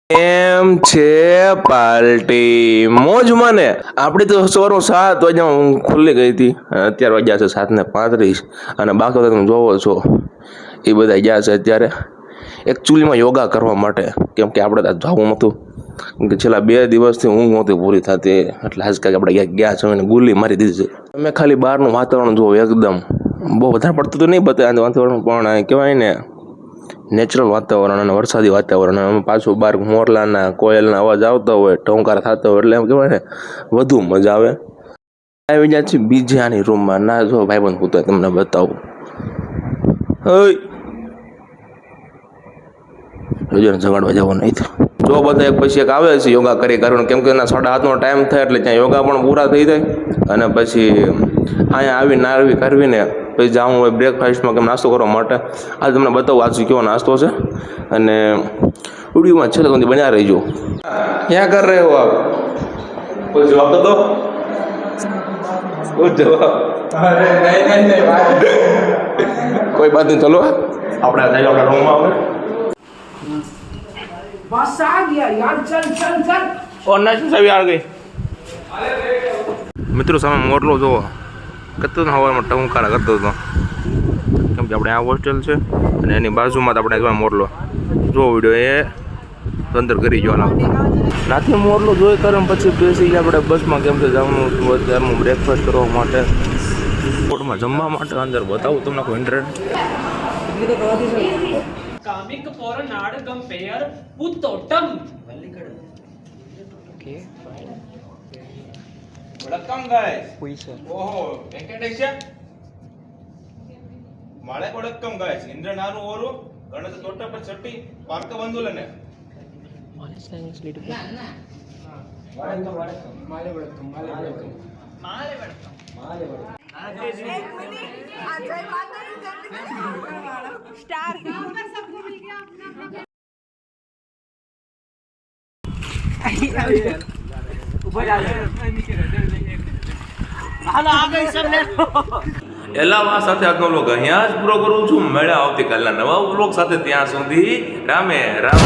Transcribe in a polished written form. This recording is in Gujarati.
એમ છે પાર્ટી મોજમાં ને આપણી તો સવારો 7 વાગ્યા ઊંઘ ખુલ્લી ગઈ હતી. અત્યારે વાગ્યા છે 7:35 અને બાકી તો તમે જોવો છો એ બધા ગયા છે અત્યારે એકચ્યુઅલીમાં યોગા કરવા માટે, કેમ કે આપણે ત્યાં જવું નહોતું, કેમ કે છેલ્લા 2 દિવસથી ઊંઘ નહોતી પૂરી થતી, એટલે આજ કાંઈ આપણે ગયા છે અને ગુલ્લી મારી દીધી છે. તમે ખાલી બહારનું વાતાવરણ જુઓ, એકદમ બહુ વધારે પડતું તો નહીં બતાવે વાતાવરણ, પણ કહેવાય ને નેચરલ વાતાવરણ અને વરસાદી વાતાવરણ, અને પાછું બહાર મોરલાના કોયલના અવાજ આવતા હોય, ટોંકાર થતો હોય, એટલે એમ કહેવાય ને વધુ મજા આવે. આવી જાય છે બીજાની રૂમમાં, ના જો ભાઈબંધ પૂછતો તમને બતાવું. જોજોને જગાડવા જવાનું નહીં જો બધા એક પછી એક આવે છે યોગા કરી કરવાનું, કેમ કે એના 7:30નો ટાઈમ થાય એટલે ત્યાં યોગા પણ પૂરા થઈ જાય, અને પછી અહીંયા આવી નારવી કરવીને પછી જવું હોય બ્રેકફાસ્ટમાં કેમ નાસ્તો કરવા માટે. આજે તમને બતાવું આજે કેવો નાસ્તો છે, અને વિડીયોમાં છેલ્લે સુધી બન્યા રહીજો. ક્યાં કર રહે હો આપ? કોઈ જવાબ તો દો. કોઈ જવાબ? અરે નહીં કોઈ બાત નહીં, ચલો આપણે જઈએ આપણા રૂમમાં. આપણે बस आ गया यार, चल चल चल। और नाच सभी आ गई. મિત્રો સામે મોરલો જોવો કરતો હતો, હવામાં ટંકારા કરતો હતો, કેમ કે આપણે આ હોસ્ટેલ છે અને એની બાજુમાં તો આપણે મોરલો જો વિડીયો એ અંદર કરી ગયો નાથી મોરલો જોઈ કરે પછી બેસી ગયા આપણે બસમાં, કેમ કે જવાનું અત્યારનું બ્રેકફાસ્ટ કરવા માટે કોર્ટમાં જમવા માટે. અંદર બતાવું તમને કોઈ ઇન્ટરેસ્ટ कामिक for नाडगम पेयर पुत्तोटम ओके वडक्कम गाइस ओहो वेंकटेश माळे वडक्कम गाइस इंद्र नानु ओरु गणत तोट्टप चट्टी पार्क बंधुलने माळे वडक्कम स्टार એલાવા સાથે આજનો વ્લોગ અહીંયા જ પૂરો કરું છું. મળ્યા આવતીકાલના નવા વ્લોગ સાથે, ત્યાં સુધી રામે રામ.